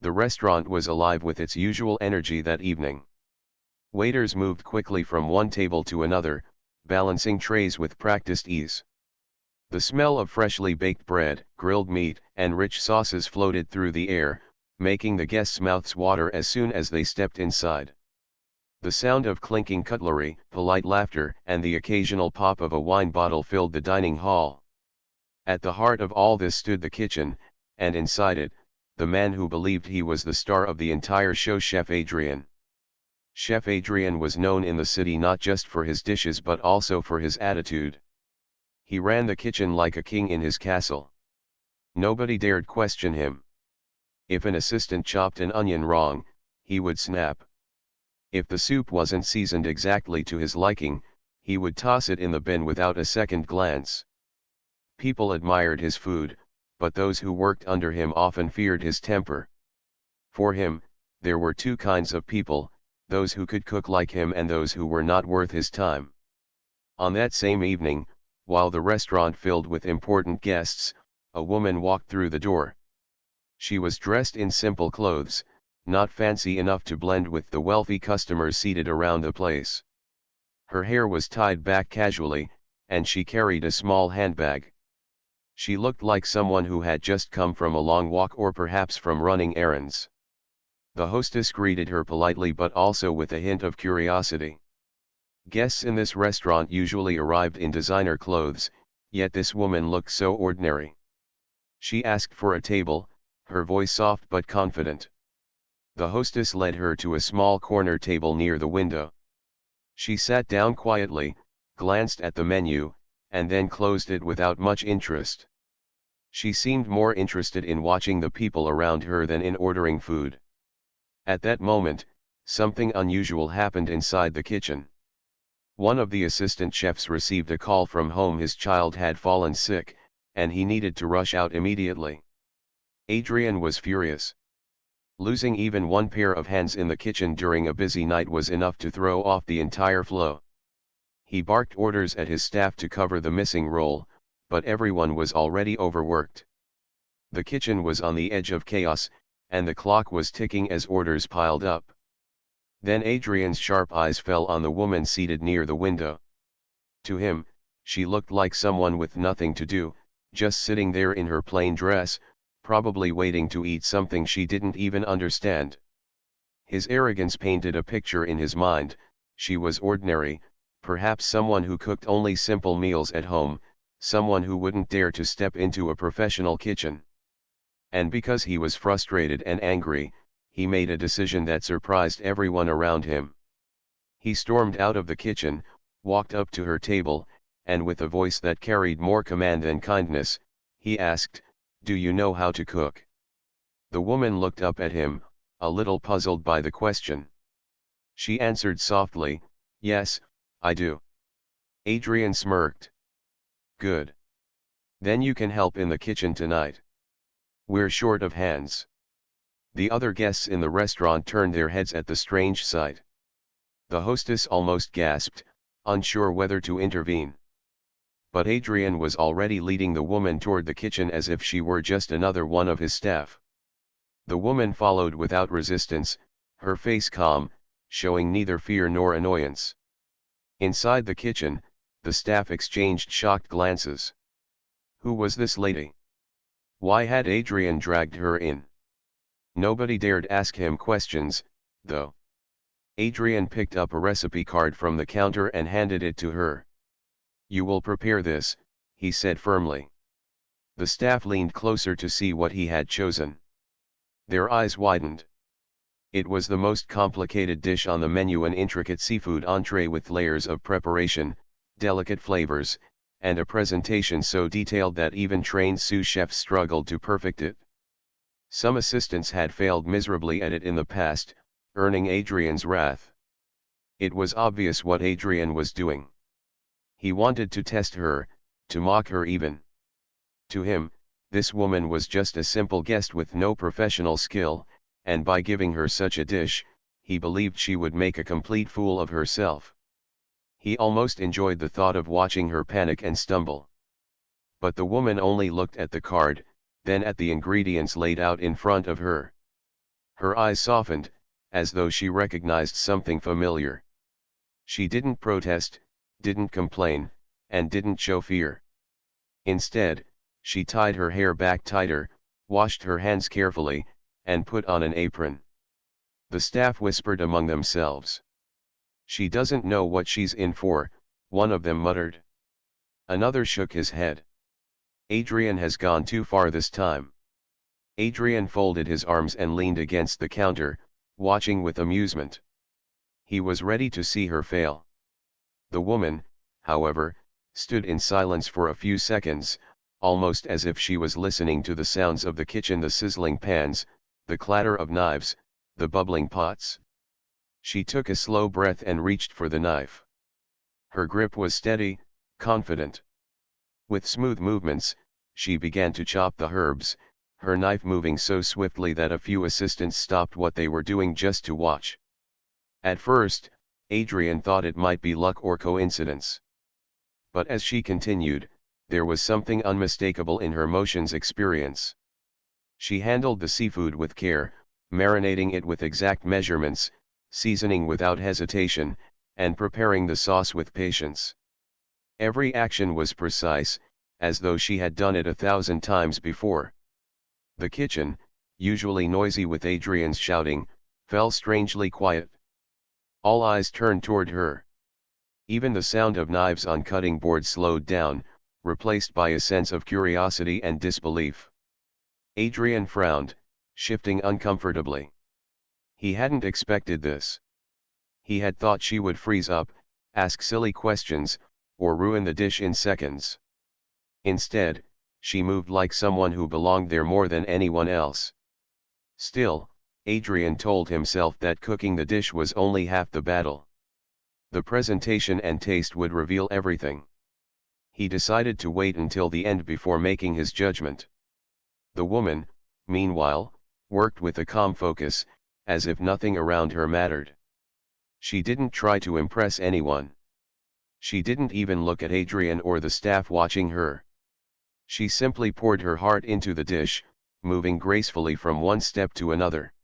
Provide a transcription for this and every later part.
The restaurant was alive with its usual energy that evening. Waiters moved quickly from one table to another, balancing trays with practiced ease. The smell of freshly baked bread, grilled meat, and rich sauces floated through the air, making the guests' mouths water as soon as they stepped inside. The sound of clinking cutlery, polite laughter, and the occasional pop of a wine bottle filled the dining hall. At the heart of all this stood the kitchen, and inside it, the man who believed he was the star of the entire show, Chef Adrian. Chef Adrian was known in the city not just for his dishes but also for his attitude. He ran the kitchen like a king in his castle. Nobody dared question him. If an assistant chopped an onion wrong, he would snap. If the soup wasn't seasoned exactly to his liking, he would toss it in the bin without a second glance. People admired his food, but those who worked under him often feared his temper. For him, there were two kinds of people, those who could cook like him and those who were not worth his time. On that same evening, while the restaurant filled with important guests, a woman walked through the door. She was dressed in simple clothes, not fancy enough to blend with the wealthy customers seated around the place. Her hair was tied back casually, and she carried a small handbag. She looked like someone who had just come from a long walk or perhaps from running errands. The hostess greeted her politely but also with a hint of curiosity. Guests in this restaurant usually arrived in designer clothes, yet this woman looked so ordinary. She asked for a table, her voice soft but confident. The hostess led her to a small corner table near the window. She sat down quietly, glanced at the menu, and then closed it without much interest. She seemed more interested in watching the people around her than in ordering food. At that moment, something unusual happened inside the kitchen. One of the assistant chefs received a call from home. His child had fallen sick, and he needed to rush out immediately. Adrian was furious. Losing even one pair of hands in the kitchen during a busy night was enough to throw off the entire flow. He barked orders at his staff to cover the missing role, but everyone was already overworked. The kitchen was on the edge of chaos, and the clock was ticking as orders piled up. Then Adrian's sharp eyes fell on the woman seated near the window. To him, she looked like someone with nothing to do, just sitting there in her plain dress, probably waiting to eat something she didn't even understand. His arrogance painted a picture in his mind. She was ordinary, perhaps someone who cooked only simple meals at home, someone who wouldn't dare to step into a professional kitchen. And because he was frustrated and angry, he made a decision that surprised everyone around him. He stormed out of the kitchen, walked up to her table, and with a voice that carried more command than kindness, he asked, "Do you know how to cook?" The woman looked up at him, a little puzzled by the question. She answered softly, "Yes, I do." Adrian smirked. "Good. Then you can help in the kitchen tonight. We're short of hands." The other guests in the restaurant turned their heads at the strange sight. The hostess almost gasped, unsure whether to intervene. But Adrian was already leading the woman toward the kitchen as if she were just another one of his staff. The woman followed without resistance, her face calm, showing neither fear nor annoyance. Inside the kitchen, the staff exchanged shocked glances. Who was this lady? Why had Adrian dragged her in? Nobody dared ask him questions, though. Adrian picked up a recipe card from the counter and handed it to her. "You will prepare this," he said firmly. The staff leaned closer to see what he had chosen. Their eyes widened. It was the most complicated dish on the menu, an intricate seafood entree with layers of preparation, delicate flavors, and a presentation so detailed that even trained sous chefs struggled to perfect it. Some assistants had failed miserably at it in the past, earning Adrian's wrath. It was obvious what Adrian was doing. He wanted to test her, to mock her even. To him, this woman was just a simple guest with no professional skill, and by giving her such a dish, he believed she would make a complete fool of herself. He almost enjoyed the thought of watching her panic and stumble. But the woman only looked at the card, then at the ingredients laid out in front of her. Her eyes softened, as though she recognized something familiar. She didn't protest, didn't complain, and didn't show fear. Instead, she tied her hair back tighter, washed her hands carefully, and put on an apron. The staff whispered among themselves. "She doesn't know what she's in for," one of them muttered. Another shook his head. "Adrian has gone too far this time." Adrian folded his arms and leaned against the counter, watching with amusement. He was ready to see her fail. The woman, however, stood in silence for a few seconds, almost as if she was listening to the sounds of the kitchen, the sizzling pans, the clatter of knives, the bubbling pots. She took a slow breath and reached for the knife. Her grip was steady, confident. With smooth movements, she began to chop the herbs, her knife moving so swiftly that a few assistants stopped what they were doing just to watch. At first, Adrian thought it might be luck or coincidence. But as she continued, there was something unmistakable in her motions experience. She handled the seafood with care, marinating it with exact measurements, seasoning without hesitation, and preparing the sauce with patience. Every action was precise, as though she had done it 1,000 times before. The kitchen, usually noisy with Adrian's shouting, fell strangely quiet. All eyes turned toward her. Even the sound of knives on cutting board slowed down, replaced by a sense of curiosity and disbelief. Adrian frowned, shifting uncomfortably. He hadn't expected this. He had thought she would freeze up, ask silly questions, or ruin the dish in seconds. Instead, she moved like someone who belonged there more than anyone else. Still, Adrian told himself that cooking the dish was only half the battle. The presentation and taste would reveal everything. He decided to wait until the end before making his judgment. The woman, meanwhile, worked with a calm focus, as if nothing around her mattered. She didn't try to impress anyone. She didn't even look at Adrian or the staff watching her. She simply poured her heart into the dish, moving gracefully from one step to another.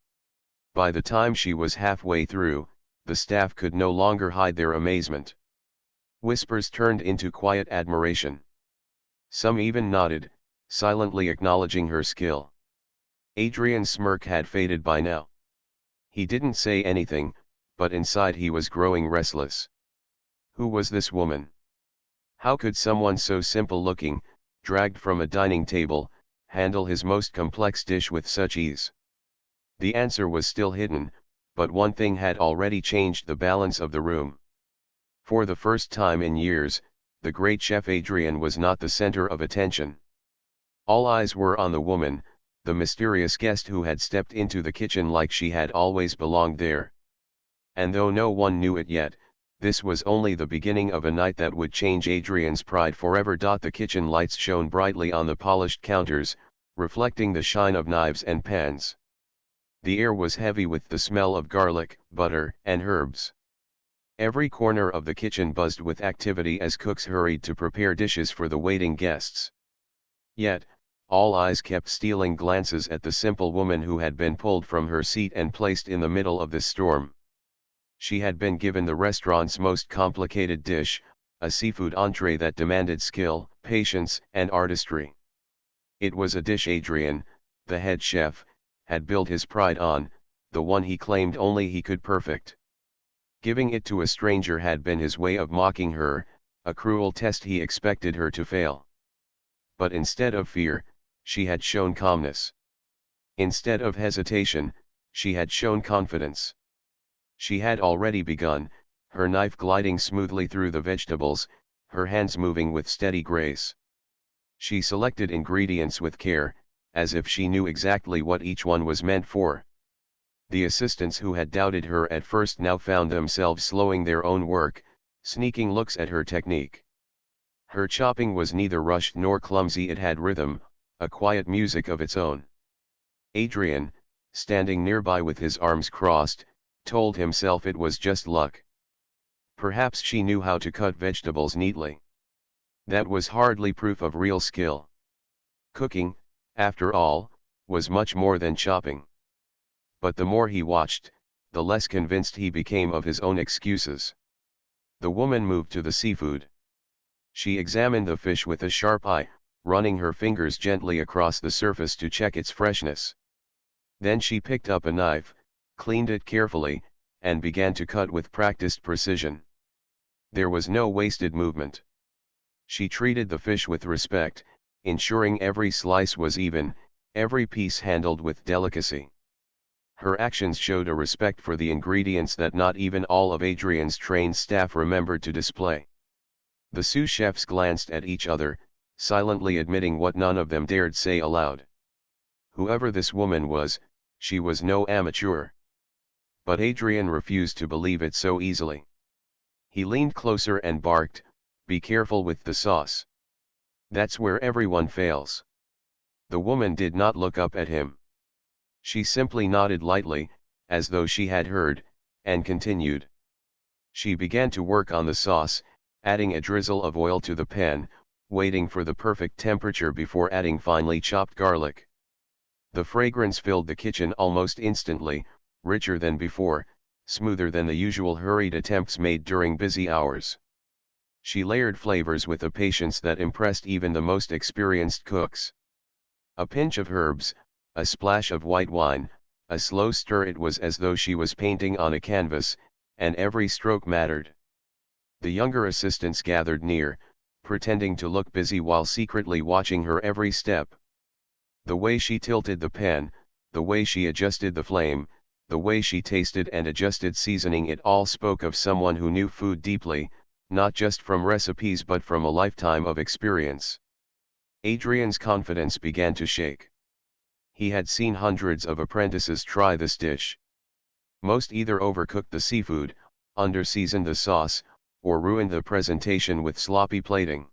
By the time she was halfway through, the staff could no longer hide their amazement. Whispers turned into quiet admiration. Some even nodded, silently acknowledging her skill. Adrian's smirk had faded by now. He didn't say anything, but inside he was growing restless. Who was this woman? How could someone so simple-looking, dragged from a dining table, handle his most complex dish with such ease? The answer was still hidden, but one thing had already changed the balance of the room. For the first time in years, the great chef Adrian was not the center of attention. All eyes were on the woman, the mysterious guest who had stepped into the kitchen like she had always belonged there. And though no one knew it yet, this was only the beginning of a night that would change Adrian's pride forever. The kitchen lights shone brightly on the polished counters, reflecting the shine of knives and pans. The air was heavy with the smell of garlic, butter, and herbs. Every corner of the kitchen buzzed with activity as cooks hurried to prepare dishes for the waiting guests. Yet, all eyes kept stealing glances at the simple woman who had been pulled from her seat and placed in the middle of this storm. She had been given the restaurant's most complicated dish, a seafood entree that demanded skill, patience, and artistry. It was a dish Adrian, the head chef, had built his pride on, the one he claimed only he could perfect. Giving it to a stranger had been his way of mocking her, a cruel test he expected her to fail. But instead of fear, she had shown calmness. Instead of hesitation, she had shown confidence. She had already begun, her knife gliding smoothly through the vegetables, her hands moving with steady grace. She selected ingredients with care, as if she knew exactly what each one was meant for. The assistants who had doubted her at first now found themselves slowing their own work, sneaking looks at her technique. Her chopping was neither rushed nor clumsy, it had rhythm, a quiet music of its own. Adrian, standing nearby with his arms crossed, told himself it was just luck. Perhaps she knew how to cut vegetables neatly. That was hardly proof of real skill. Cooking, after all, was much more than chopping. but the more he watched, the less convinced he became of his own excuses. The woman moved to the seafood. She examined the fish with a sharp eye, running her fingers gently across the surface to check its freshness. Then she picked up a knife, cleaned it carefully, and began to cut with practiced precision. There was no wasted movement. She treated the fish with respect, ensuring every slice was even, every piece handled with delicacy. Her actions showed a respect for the ingredients that not even all of Adrian's trained staff remembered to display. The sous chefs glanced at each other, silently admitting what none of them dared say aloud. Whoever this woman was, she was no amateur. But Adrian refused to believe it so easily. He leaned closer and barked, "Be careful with the sauce. That's where everyone fails." The woman did not look up at him. She simply nodded lightly, as though she had heard, and continued. She began to work on the sauce, adding a drizzle of oil to the pan, waiting for the perfect temperature before adding finely chopped garlic. The fragrance filled the kitchen almost instantly, richer than before, smoother than the usual hurried attempts made during busy hours. She layered flavors with a patience that impressed even the most experienced cooks. A pinch of herbs, a splash of white wine, a slow stir. It was as though she was painting on a canvas, and every stroke mattered. The younger assistants gathered near, pretending to look busy while secretly watching her every step. The way she tilted the pan, the way she adjusted the flame, the way she tasted and adjusted seasoning, it all spoke of someone who knew food deeply, not just from recipes but from a lifetime of experience. Adrian's confidence began to shake. He had seen hundreds of apprentices try this dish. Most either overcooked the seafood, underseasoned the sauce, or ruined the presentation with sloppy plating.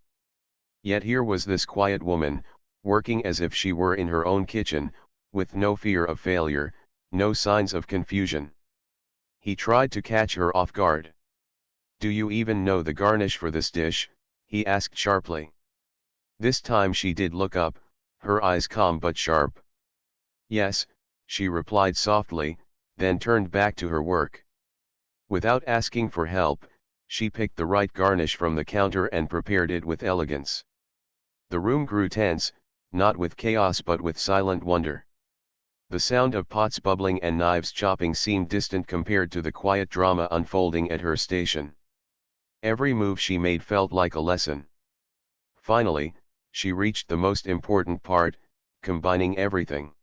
Yet here was this quiet woman, working as if she were in her own kitchen, with no fear of failure, no signs of confusion. He tried to catch her off guard. "Do you even know the garnish for this dish?" he asked sharply. This time she did look up, her eyes calm but sharp. "Yes," she replied softly, then turned back to her work. Without asking for help, she picked the right garnish from the counter and prepared it with elegance. The room grew tense, not with chaos but with silent wonder. The sound of pots bubbling and knives chopping seemed distant compared to the quiet drama unfolding at her station. Every move she made felt like a lesson. Finally, she reached the most important part, combining everything.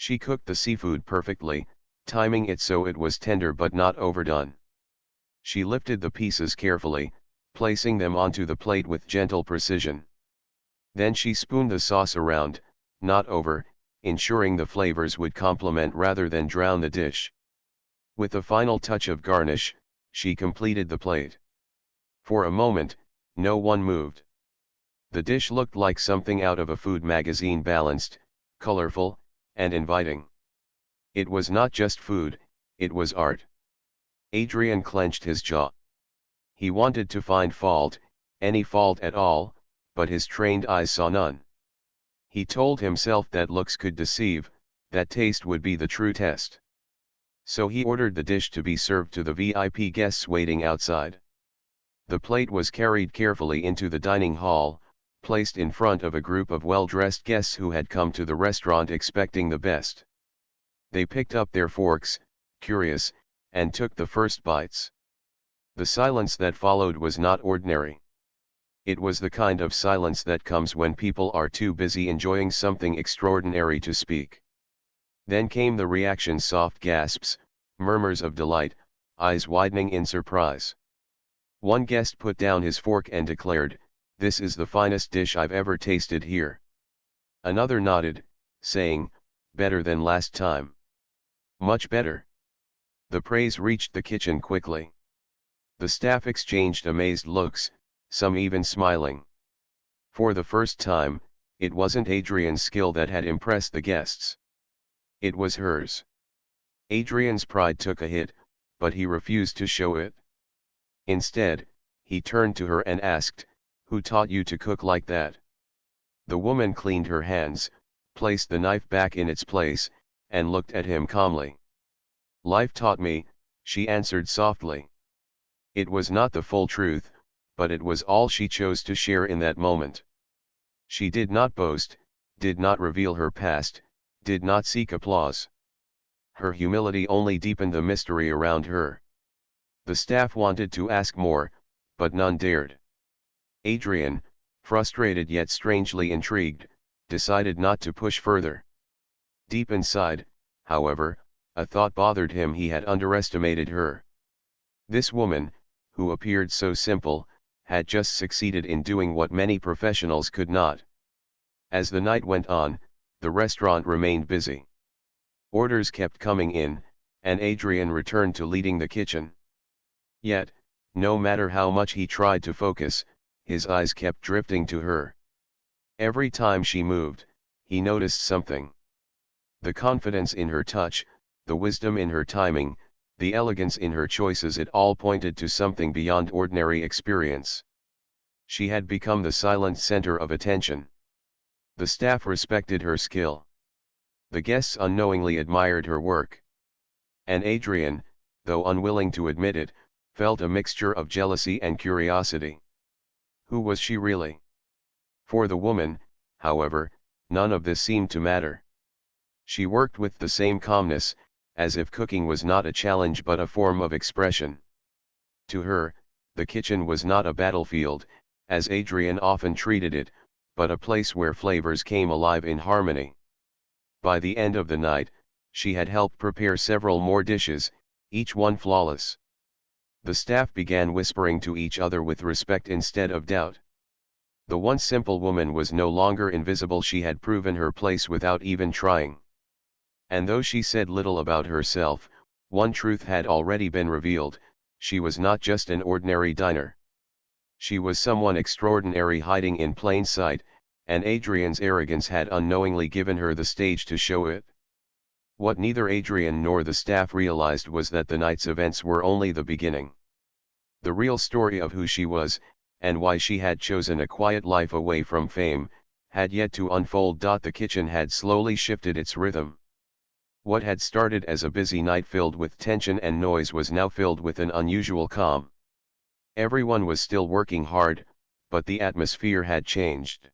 She cooked the seafood perfectly, timing it so it was tender but not overdone. She lifted the pieces carefully, placing them onto the plate with gentle precision. Then she spooned the sauce around, not over, ensuring the flavors would complement rather than drown the dish. With a final touch of garnish, she completed the plate. For a moment, no one moved. The dish looked like something out of a food magazine, balanced, colorful, and inviting. It was not just food, it was art. Adrian clenched his jaw. He wanted to find fault, any fault at all, but his trained eyes saw none. He told himself that looks could deceive, that taste would be the true test. So he ordered the dish to be served to the VIP guests waiting outside. The plate was carried carefully into the dining hall, placed in front of a group of well-dressed guests who had come to the restaurant expecting the best. They picked up their forks, curious, and took the first bites. The silence that followed was not ordinary. It was the kind of silence that comes when people are too busy enjoying something extraordinary to speak. Then came the reaction: soft gasps, murmurs of delight, eyes widening in surprise. One guest put down his fork and declared, "This is the finest dish I've ever tasted here." Another nodded, saying, "Better than last time." "Much better." The praise reached the kitchen quickly. The staff exchanged amazed looks, some even smiling. For the first time, it wasn't Adrian's skill that had impressed the guests. It was hers. Adrian's pride took a hit, but he refused to show it. Instead, he turned to her and asked, "Who taught you to cook like that?" The woman cleaned her hands, placed the knife back in its place, and looked at him calmly. Life taught me, she answered softly. It was not the full truth, but it was all she chose to share in that moment. She did not boast, did not reveal her past, did not seek applause. Her humility only deepened the mystery around her. The staff wanted to ask more, but none dared. Adrian, frustrated yet strangely intrigued, decided not to push further. Deep inside, however, a thought bothered him. He had underestimated her. This woman, who appeared so simple, had just succeeded in doing what many professionals could not. As the night went on, the restaurant remained busy. Orders kept coming in, and Adrian returned to leading the kitchen. Yet, no matter how much he tried to focus, his eyes kept drifting to her. Every time she moved, he noticed something. The confidence in her touch, the wisdom in her timing, the elegance in her choices, it all pointed to something beyond ordinary experience. She had become the silent center of attention. The staff respected her skill. The guests unknowingly admired her work. And Adrian, though unwilling to admit it, felt a mixture of jealousy and curiosity. Who was she really? For the woman, however, none of this seemed to matter. She worked with the same calmness, as if cooking was not a challenge but a form of expression. To her, the kitchen was not a battlefield, as Adrian often treated it, but a place where flavors came alive in harmony. By the end of the night, she had helped prepare several more dishes, each one flawless. The staff began whispering to each other with respect instead of doubt. The once simple woman was no longer invisible. She had proven her place without even trying. And though she said little about herself, one truth had already been revealed: she was not just an ordinary diner. She was someone extraordinary hiding in plain sight, and Adrian's arrogance had unknowingly given her the stage to show it. What neither Adrian nor the staff realized was that the night's events were only the beginning. The real story of who she was, and why she had chosen a quiet life away from fame, had yet to unfold. The kitchen had slowly shifted its rhythm. What had started as a busy night filled with tension and noise was now filled with an unusual calm. Everyone was still working hard, but the atmosphere had changed.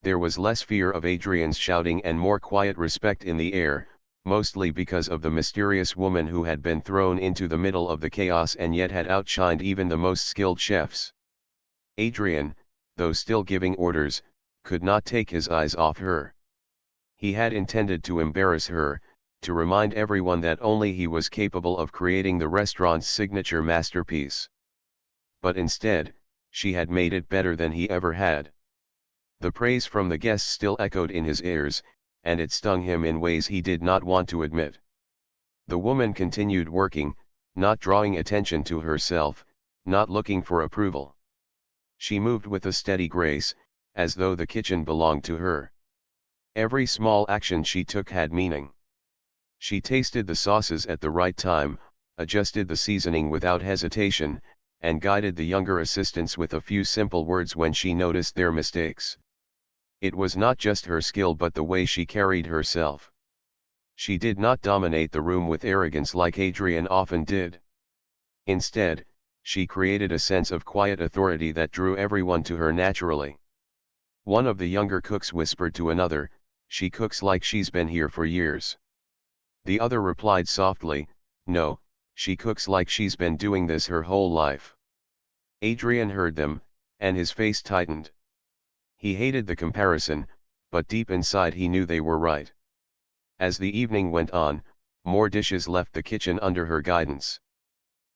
There was less fear of Adrian's shouting and more quiet respect in the air, mostly because of the mysterious woman who had been thrown into the middle of the chaos and yet had outshined even the most skilled chefs. Adrian, though still giving orders, could not take his eyes off her. He had intended to embarrass her, to remind everyone that only he was capable of creating the restaurant's signature masterpiece. But instead, she had made it better than he ever had. The praise from the guests still echoed in his ears, and it stung him in ways he did not want to admit. The woman continued working, not drawing attention to herself, not looking for approval. She moved with a steady grace, as though the kitchen belonged to her. Every small action she took had meaning. She tasted the sauces at the right time, adjusted the seasoning without hesitation, and guided the younger assistants with a few simple words when she noticed their mistakes. It was not just her skill but the way she carried herself. She did not dominate the room with arrogance like Adrian often did. Instead, she created a sense of quiet authority that drew everyone to her naturally. One of the younger cooks whispered to another, "She cooks like she's been here for years." The other replied softly, "No, she cooks like she's been doing this her whole life." Adrian heard them, and his face tightened. He hated the comparison, but deep inside he knew they were right. As the evening went on, more dishes left the kitchen under her guidance.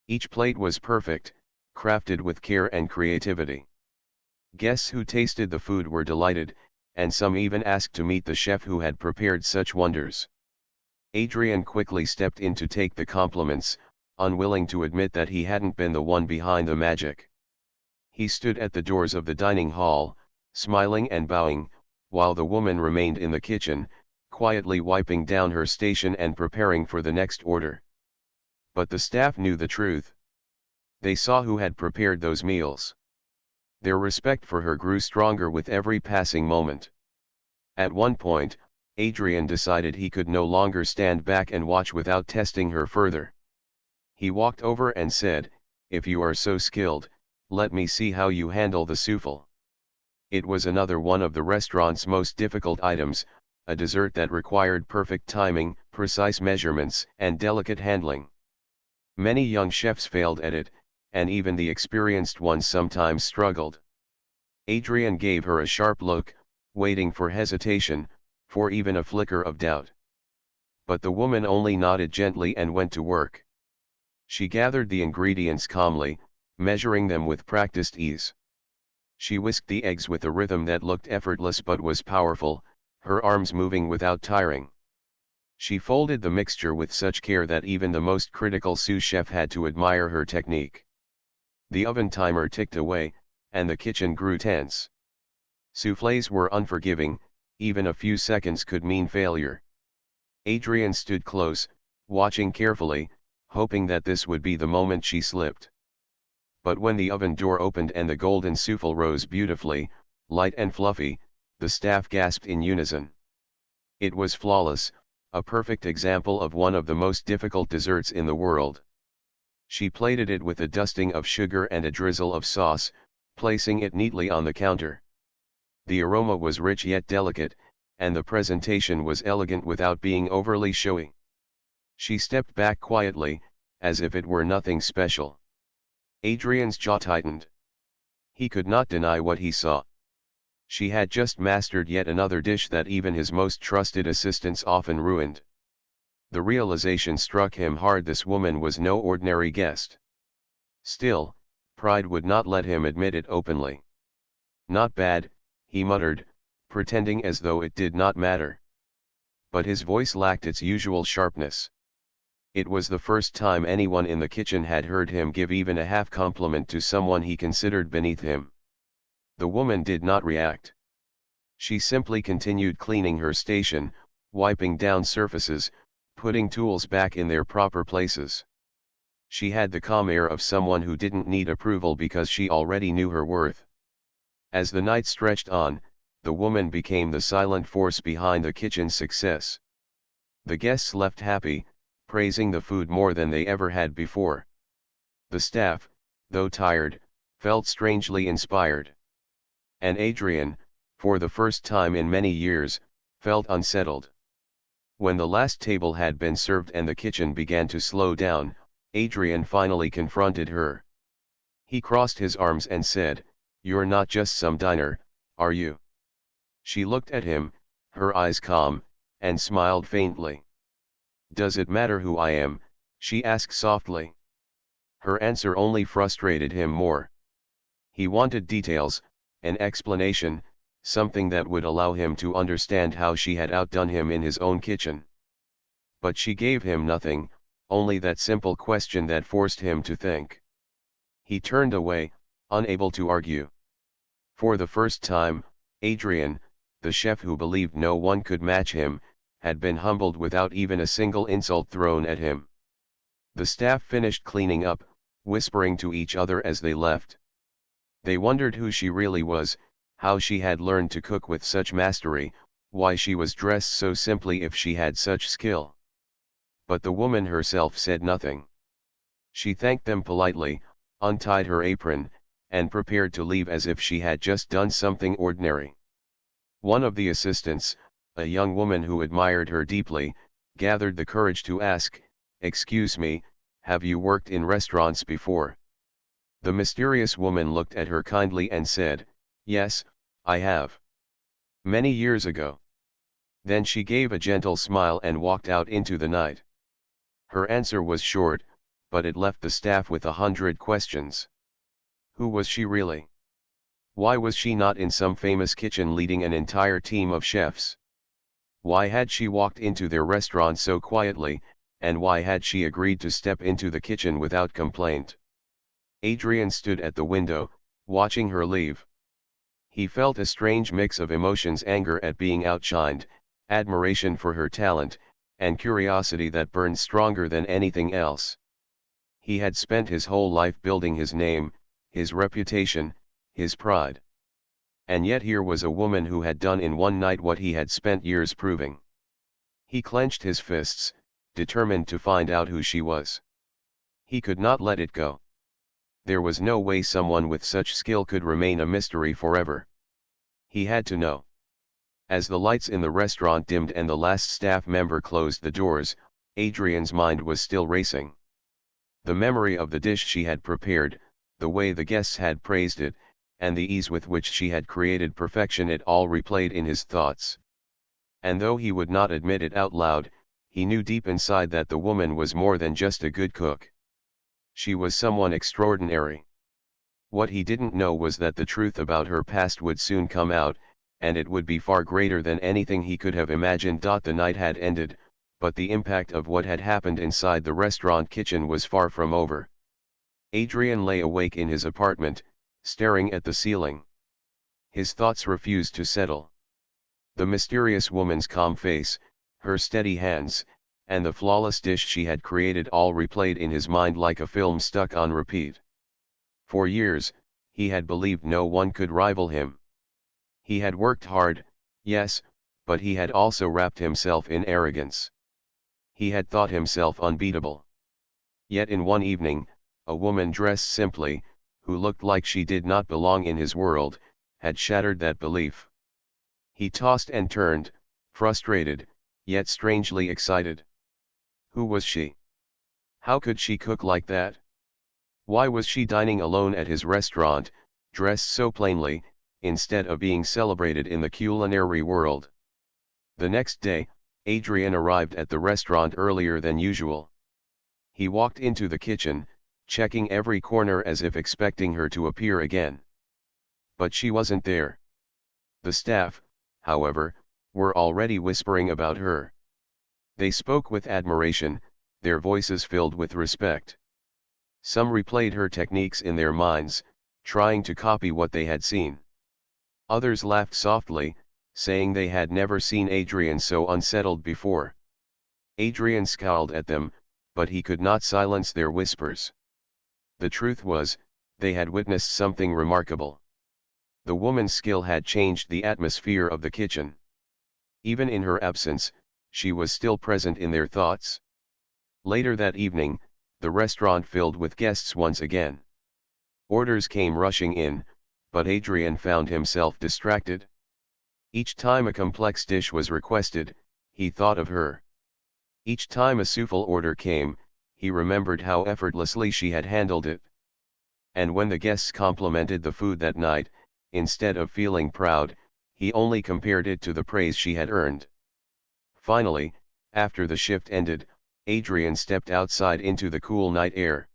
Each plate was perfect, crafted with care and creativity. Guests who tasted the food were delighted, and some even asked to meet the chef who had prepared such wonders. Adrian quickly stepped in to take the compliments, unwilling to admit that he hadn't been the one behind the magic. He stood at the doors of the dining hall, smiling and bowing, while the woman remained in the kitchen, quietly wiping down her station and preparing for the next order. But the staff knew the truth. They saw who had prepared those meals. Their respect for her grew stronger with every passing moment. At one point, Adrian decided he could no longer stand back and watch without testing her further. He walked over and said, "If you are so skilled, let me see how you handle the souffle." It was another one of the restaurant's most difficult items, a dessert that required perfect timing, precise measurements, and delicate handling. Many young chefs failed at it, and even the experienced ones sometimes struggled. Adrian gave her a sharp look, waiting for hesitation, for even a flicker of doubt. But the woman only nodded gently and went to work. She gathered the ingredients calmly, measuring them with practiced ease. She whisked the eggs with a rhythm that looked effortless but was powerful, her arms moving without tiring. She folded the mixture with such care that even the most critical sous chef had to admire her technique. The oven timer ticked away, and the kitchen grew tense. Soufflés were unforgiving, even a few seconds could mean failure. Adrian stood close, watching carefully, hoping that this would be the moment she slipped. But when the oven door opened and the golden souffle rose beautifully, light and fluffy, the staff gasped in unison. It was flawless, a perfect example of one of the most difficult desserts in the world. She plated it with a dusting of sugar and a drizzle of sauce, placing it neatly on the counter. The aroma was rich yet delicate, and the presentation was elegant without being overly showy. She stepped back quietly, as if it were nothing special. Adrian's jaw tightened. He could not deny what he saw. She had just mastered yet another dish that even his most trusted assistants often ruined. The realization struck him hard: this woman was no ordinary guest. Still, pride would not let him admit it openly. "Not bad," he muttered, pretending as though it did not matter. But his voice lacked its usual sharpness. It was the first time anyone in the kitchen had heard him give even a half compliment to someone he considered beneath him. The woman did not react. She simply continued cleaning her station, wiping down surfaces, putting tools back in their proper places. She had the calm air of someone who didn't need approval because she already knew her worth. As the night stretched on, the woman became the silent force behind the kitchen's success. The guests left happy, praising the food more than they ever had before. The staff, though tired, felt strangely inspired. And Adrian, for the first time in many years, felt unsettled. When the last table had been served and the kitchen began to slow down, Adrian finally confronted her. He crossed his arms and said, "You're not just some diner, are you?" She looked at him, her eyes calm, and smiled faintly. "Does it matter who I am?" she asked softly. Her answer only frustrated him more. He wanted details, an explanation, something that would allow him to understand how she had outdone him in his own kitchen. But she gave him nothing, only that simple question that forced him to think. He turned away, unable to argue. For the first time, Adrian, the chef who believed no one could match him, had been humbled without even a single insult thrown at him. The staff finished cleaning up, whispering to each other as they left. They wondered who she really was, how she had learned to cook with such mastery, why she was dressed so simply if she had such skill. But the woman herself said nothing. She thanked them politely, untied her apron, and prepared to leave as if she had just done something ordinary. One of the assistants, a young woman who admired her deeply, gathered the courage to ask, "Excuse me, have you worked in restaurants before?" The mysterious woman looked at her kindly and said, "Yes, I have. Many years ago." Then she gave a gentle smile and walked out into the night. Her answer was short, but it left the staff with 100 questions. Who was she really? Why was she not in some famous kitchen leading an entire team of chefs? Why had she walked into their restaurant so quietly, and why had she agreed to step into the kitchen without complaint? Adrian stood at the window, watching her leave. He felt a strange mix of emotions: anger at being outshined, admiration for her talent, and curiosity that burned stronger than anything else. He had spent his whole life building his name, his reputation, his pride. And yet here was a woman who had done in one night what he had spent years proving. He clenched his fists, determined to find out who she was. He could not let it go. There was no way someone with such skill could remain a mystery forever. He had to know. As the lights in the restaurant dimmed and the last staff member closed the doors, Adrian's mind was still racing. The memory of the dish she had prepared, the way the guests had praised it, and the ease with which she had created perfection, it all replayed in his thoughts. And though he would not admit it out loud, he knew deep inside that the woman was more than just a good cook. She was someone extraordinary. What he didn't know was that the truth about her past would soon come out, and it would be far greater than anything he could have imagined. The night had ended, but the impact of what had happened inside the restaurant kitchen was far from over. Adrian lay awake in his apartment, staring at the ceiling. His thoughts refused to settle. The mysterious woman's calm face, her steady hands, and the flawless dish she had created all replayed in his mind like a film stuck on repeat. For years, he had believed no one could rival him. He had worked hard, yes, but he had also wrapped himself in arrogance. He had thought himself unbeatable. Yet in one evening, a woman dressed simply, who looked like she did not belong in his world, had shattered that belief. He tossed and turned, frustrated, yet strangely excited. Who was she? How could she cook like that? Why was she dining alone at his restaurant, dressed so plainly, instead of being celebrated in the culinary world? The next day, Adrian arrived at the restaurant earlier than usual. He walked into the kitchen, checking every corner as if expecting her to appear again. But she wasn't there. The staff, however, were already whispering about her. They spoke with admiration, their voices filled with respect. Some replayed her techniques in their minds, trying to copy what they had seen. Others laughed softly, saying they had never seen Adrian so unsettled before. Adrian scowled at them, but he could not silence their whispers. The truth was, they had witnessed something remarkable. The woman's skill had changed the atmosphere of the kitchen. Even in her absence, she was still present in their thoughts. Later that evening, the restaurant filled with guests once again. Orders came rushing in, but Adrian found himself distracted. Each time a complex dish was requested, he thought of her. Each time a souffle order came, he remembered how effortlessly she had handled it. And when the guests complimented the food that night, instead of feeling proud, he only compared it to the praise she had earned. Finally, after the shift ended, Adrian stepped outside into the cool night air.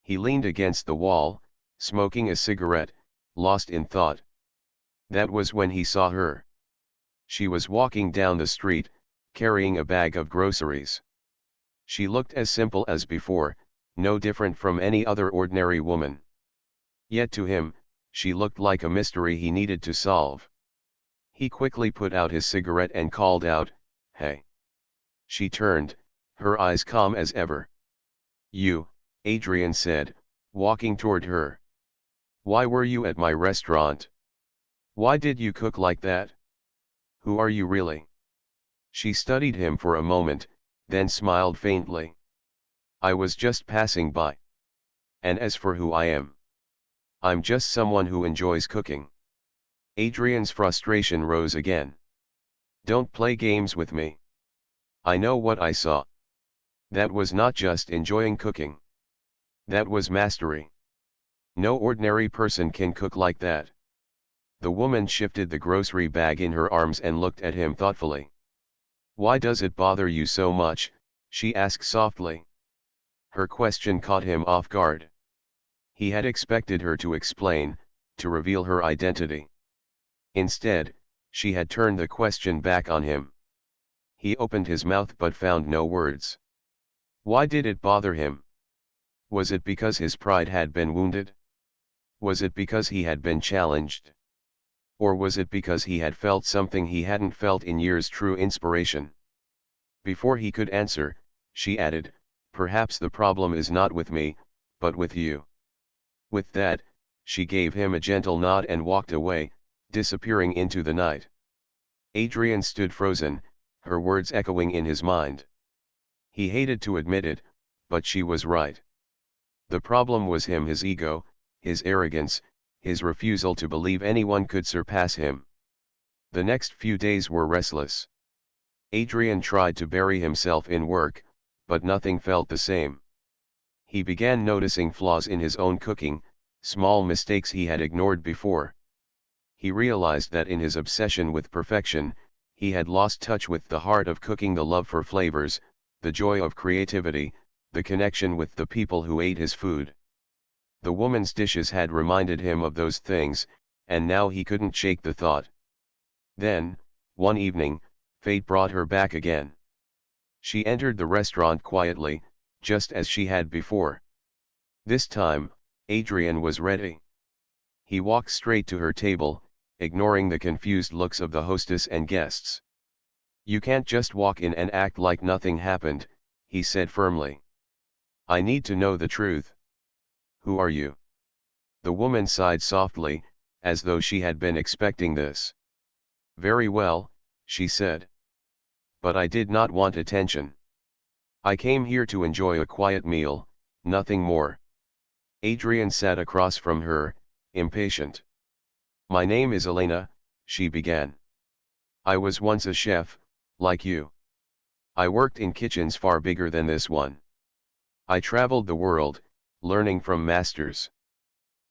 He leaned against the wall, smoking a cigarette, lost in thought. That was when he saw her. She was walking down the street, carrying a bag of groceries. She looked as simple as before, no different from any other ordinary woman. Yet to him, she looked like a mystery he needed to solve. He quickly put out his cigarette and called out, "Hey." She turned, her eyes calm as ever. "You," Adrian said, walking toward her. "Why were you at my restaurant? Why did you cook like that? Who are you really?" She studied him for a moment, then smiled faintly. "I was just passing by. And as for who I am, I'm just someone who enjoys cooking." Adrian's frustration rose again. "Don't play games with me. I know what I saw. That was not just enjoying cooking. That was mastery. No ordinary person can cook like that." The woman shifted the grocery bag in her arms and looked at him thoughtfully. "Why does it bother you so much?" she asked softly. Her question caught him off guard. He had expected her to explain, to reveal her identity. Instead, she had turned the question back on him. He opened his mouth but found no words. Why did it bother him? Was it because his pride had been wounded? Was it because he had been challenged? Or was it because he had felt something he hadn't felt in years? True inspiration. Before he could answer, she added, "Perhaps the problem is not with me, but with you." With that, she gave him a gentle nod and walked away, disappearing into the night. Adrian stood frozen, her words echoing in his mind. He hated to admit it, but she was right. The problem was him, his ego, his arrogance, his refusal to believe anyone could surpass him. The next few days were restless. Adrian tried to bury himself in work, but nothing felt the same. He began noticing flaws in his own cooking, small mistakes he had ignored before. He realized that in his obsession with perfection, he had lost touch with the heart of cooking, the love for flavors, the joy of creativity, the connection with the people who ate his food. The woman's dishes had reminded him of those things, and now he couldn't shake the thought. Then, one evening, fate brought her back again. She entered the restaurant quietly, just as she had before. This time, Adrian was ready. He walked straight to her table, ignoring the confused looks of the hostess and guests. "You can't just walk in and act like nothing happened," he said firmly. "I need to know the truth. Who are you?" The woman sighed softly, as though she had been expecting this. "Very well," she said. "But I did not want attention. I came here to enjoy a quiet meal, nothing more." Adrian sat across from her, impatient. "My name is Elena," she began. "I was once a chef, like you. I worked in kitchens far bigger than this one. I traveled the world, learning from masters.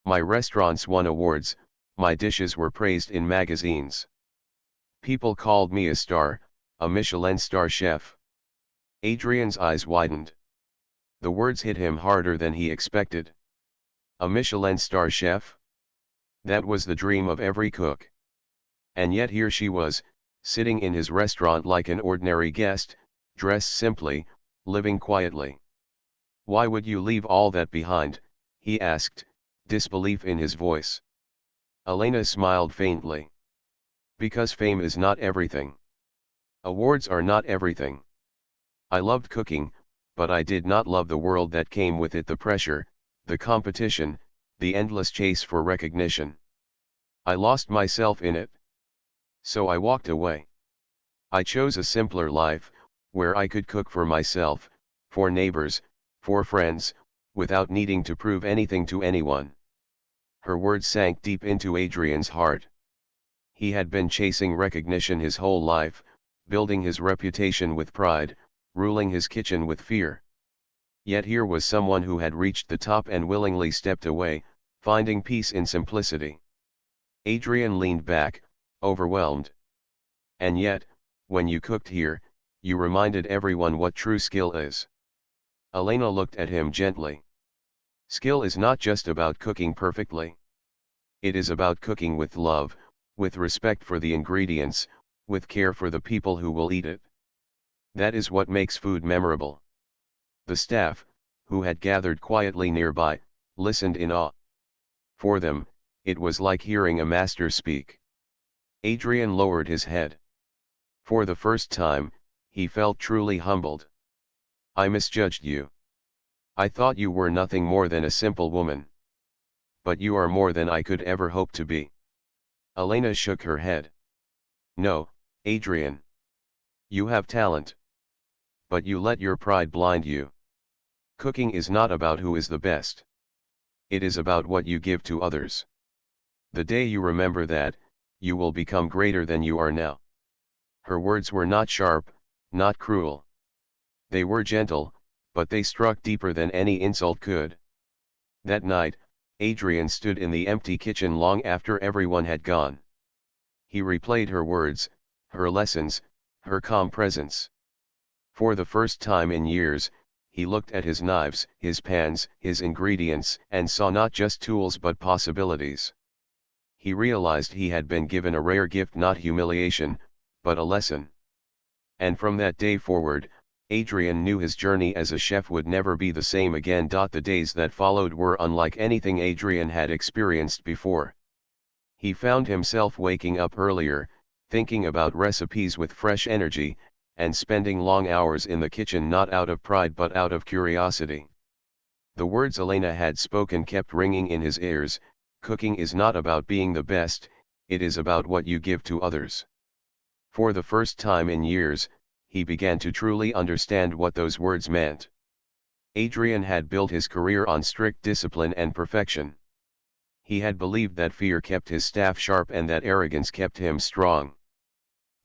My restaurants won awards, my dishes were praised in magazines. People called me a star, a Michelin star chef." Adrian's eyes widened. The words hit him harder than he expected. A Michelin star chef? That was the dream of every cook. And yet here she was, sitting in his restaurant like an ordinary guest, dressed simply, living quietly. "Why would you leave all that behind?" he asked, disbelief in his voice. Elena smiled faintly. "Because fame is not everything. Awards are not everything. I loved cooking, but I did not love the world that came with it, the pressure, the competition, the endless chase for recognition. I lost myself in it. So I walked away. I chose a simpler life, where I could cook for myself, for neighbors, for friends, without needing to prove anything to anyone." Her words sank deep into Adrian's heart. He had been chasing recognition his whole life, building his reputation with pride, ruling his kitchen with fear. Yet here was someone who had reached the top and willingly stepped away, finding peace in simplicity. Adrian leaned back, overwhelmed. "And yet, when you cooked here, you reminded everyone what true skill is." Elena looked at him gently. "Skill is not just about cooking perfectly. It is about cooking with love, with respect for the ingredients, with care for the people who will eat it. That is what makes food memorable." The staff, who had gathered quietly nearby, listened in awe. For them, it was like hearing a master speak. Adrian lowered his head. For the first time, he felt truly humbled. "I misjudged you. I thought you were nothing more than a simple woman. But you are more than I could ever hope to be." Elena shook her head. "No, Adrian. You have talent. But you let your pride blind you. Cooking is not about who is the best. It is about what you give to others. The day you remember that, you will become greater than you are now." Her words were not sharp, not cruel. They were gentle, but they struck deeper than any insult could. That night, Adrian stood in the empty kitchen long after everyone had gone. He replayed her words, her lessons, her calm presence. For the first time in years, he looked at his knives, his pans, his ingredients, and saw not just tools but possibilities. He realized he had been given a rare gift, not humiliation, but a lesson. And from that day forward, Adrian knew his journey as a chef would never be the same again. The days that followed were unlike anything Adrian had experienced before. He found himself waking up earlier, thinking about recipes with fresh energy, and spending long hours in the kitchen not out of pride but out of curiosity. The words Elena had spoken kept ringing in his ears: cooking is not about being the best, it is about what you give to others. For the first time in years, he began to truly understand what those words meant. Adrian had built his career on strict discipline and perfection. He had believed that fear kept his staff sharp and that arrogance kept him strong.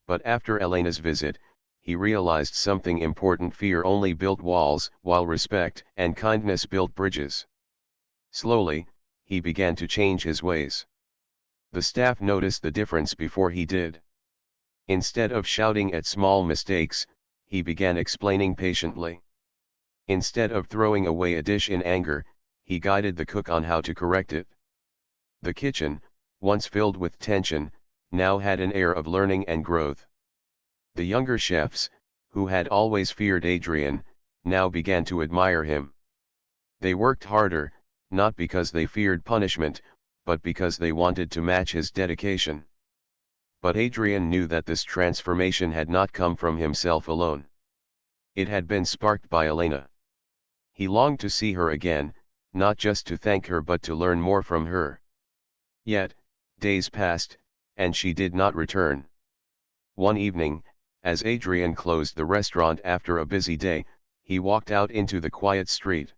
But after Elena's visit, he realized something important: fear only built walls, while respect and kindness built bridges. Slowly, he began to change his ways. The staff noticed the difference before he did. Instead of shouting at small mistakes, he began explaining patiently. Instead of throwing away a dish in anger, he guided the cook on how to correct it. The kitchen, once filled with tension, now had an air of learning and growth. The younger chefs, who had always feared Adrian, now began to admire him. They worked harder, not because they feared punishment, but because they wanted to match his dedication. But Adrian knew that this transformation had not come from himself alone. It had been sparked by Elena. He longed to see her again, not just to thank her but to learn more from her. Yet, days passed, and she did not return. One evening, as Adrian closed the restaurant after a busy day, he walked out into the quiet street.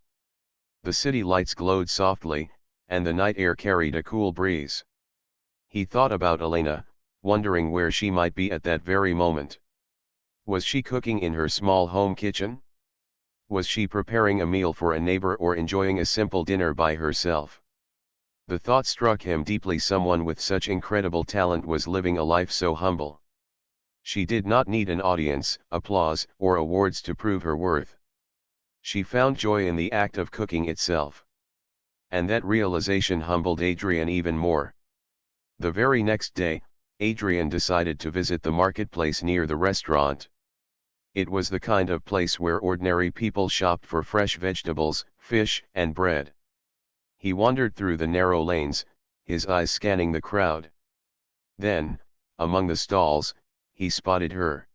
The city lights glowed softly, and the night air carried a cool breeze. He thought about Elena, wondering where she might be at that very moment. Was she cooking in her small home kitchen? Was she preparing a meal for a neighbor or enjoying a simple dinner by herself? The thought struck him deeply: someone with such incredible talent was living a life so humble. She did not need an audience, applause, or awards to prove her worth. She found joy in the act of cooking itself. And that realization humbled Adrian even more. The very next day, Adrian decided to visit the marketplace near the restaurant. It was the kind of place where ordinary people shopped for fresh vegetables, fish, and bread. He wandered through the narrow lanes, his eyes scanning the crowd. Then, among the stalls, he spotted her.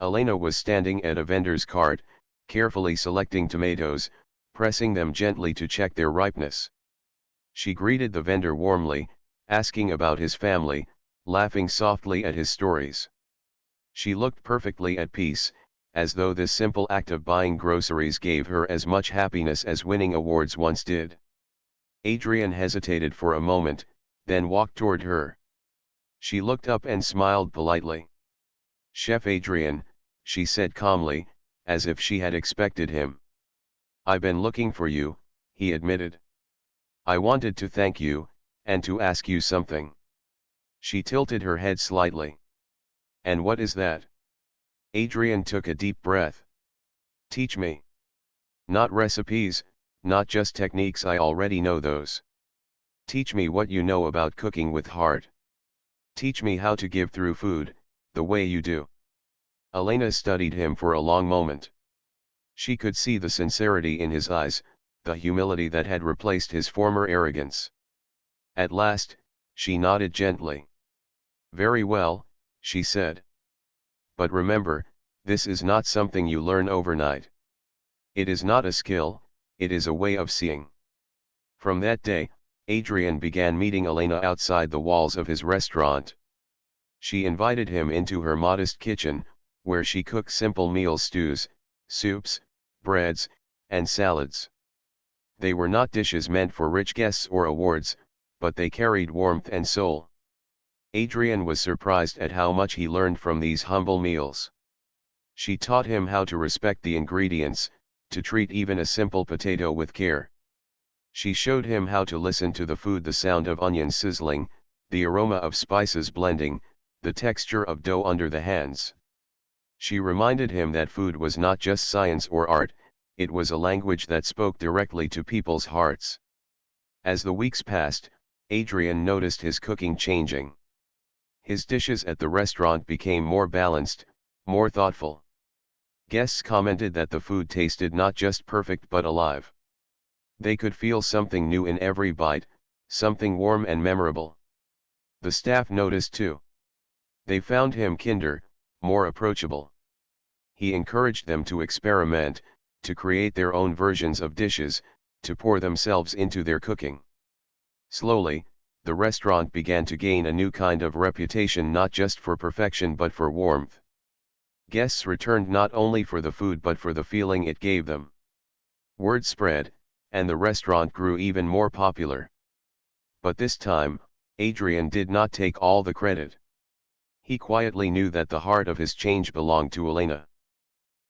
Elena was standing at a vendor's cart, carefully selecting tomatoes, pressing them gently to check their ripeness. She greeted the vendor warmly, asking about his family, laughing softly at his stories. She looked perfectly at peace, as though this simple act of buying groceries gave her as much happiness as winning awards once did. Adrian hesitated for a moment, then walked toward her. She looked up and smiled politely. "Chef Adrian," she said calmly, as if she had expected him. "I've been looking for you," he admitted. "I wanted to thank you, and to ask you something." She tilted her head slightly. "And what is that?" Adrian took a deep breath. "Teach me. Not recipes, not just techniques, I already know those. Teach me what you know about cooking with heart. Teach me how to give through food, the way you do." Elena studied him for a long moment. She could see the sincerity in his eyes, the humility that had replaced his former arrogance. At last, she nodded gently. "Very well," she said. "But remember, this is not something you learn overnight. It is not a skill, it is a way of seeing." From that day, Adrian began meeting Elena outside the walls of his restaurant. She invited him into her modest kitchen, where she cooked simple meals: stews, soups, breads, and salads. They were not dishes meant for rich guests or awards, but they carried warmth and soul. Adrian was surprised at how much he learned from these humble meals. She taught him how to respect the ingredients, to treat even a simple potato with care. She showed him how to listen to the food: the sound of onions sizzling, the aroma of spices blending, the texture of dough under the hands. She reminded him that food was not just science or art, it was a language that spoke directly to people's hearts. As the weeks passed, Adrian noticed his cooking changing. His dishes at the restaurant became more balanced, more thoughtful. Guests commented that the food tasted not just perfect but alive. They could feel something new in every bite, something warm and memorable. The staff noticed too. They found him kinder, more approachable. He encouraged them to experiment, to create their own versions of dishes, to pour themselves into their cooking. Slowly, the restaurant began to gain a new kind of reputation: not just for perfection but for warmth. Guests returned not only for the food but for the feeling it gave them. Word spread, and the restaurant grew even more popular. But this time, Adrian did not take all the credit. He quietly knew that the heart of his change belonged to Elena.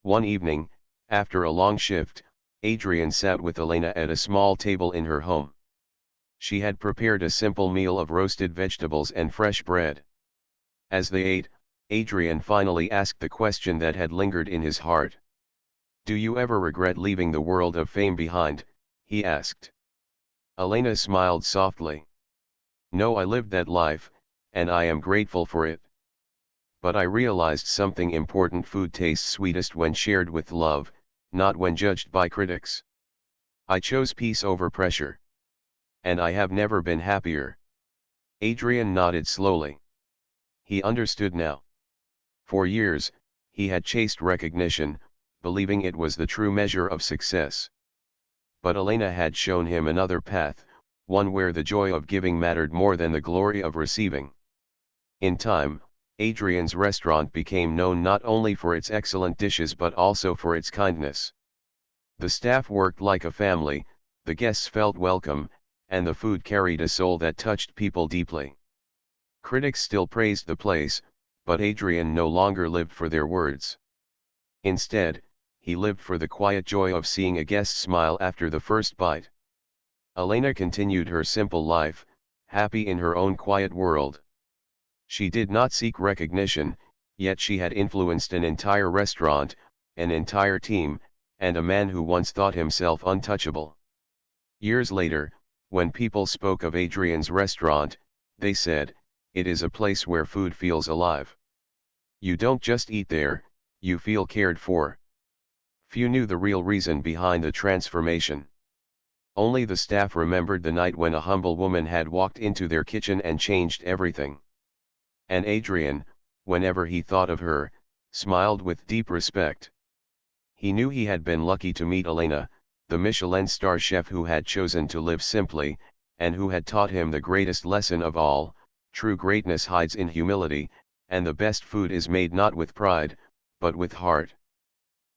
One evening, after a long shift, Adrian sat with Elena at a small table in her home. She had prepared a simple meal of roasted vegetables and fresh bread. As they ate, Adrian finally asked the question that had lingered in his heart. "Do you ever regret leaving the world of fame behind?" he asked. Elena smiled softly. "No, I lived that life, and I am grateful for it. But I realized something important: food tastes sweetest when shared with love, not when judged by critics. I chose peace over pressure. And I have never been happier." Adrian nodded slowly. He understood now. For years, he had chased recognition, believing it was the true measure of success. But Elena had shown him another path, one where the joy of giving mattered more than the glory of receiving. In time, Adrian's restaurant became known not only for its excellent dishes but also for its kindness. The staff worked like a family, the guests felt welcome, and the food carried a soul that touched people deeply. Critics still praised the place, but Adrian no longer lived for their words. Instead, he lived for the quiet joy of seeing a guest smile after the first bite. Elena continued her simple life, happy in her own quiet world. She did not seek recognition, yet she had influenced an entire restaurant, an entire team, and a man who once thought himself untouchable. Years later, when people spoke of Adrian's restaurant, they said, "It is a place where food feels alive. You don't just eat there, you feel cared for." Few knew the real reason behind the transformation. Only the staff remembered the night when a humble woman had walked into their kitchen and changed everything. And Adrian, whenever he thought of her, smiled with deep respect. He knew he had been lucky to meet Elena, the Michelin star chef who had chosen to live simply, and who had taught him the greatest lesson of all: true greatness hides in humility, and the best food is made not with pride, but with heart.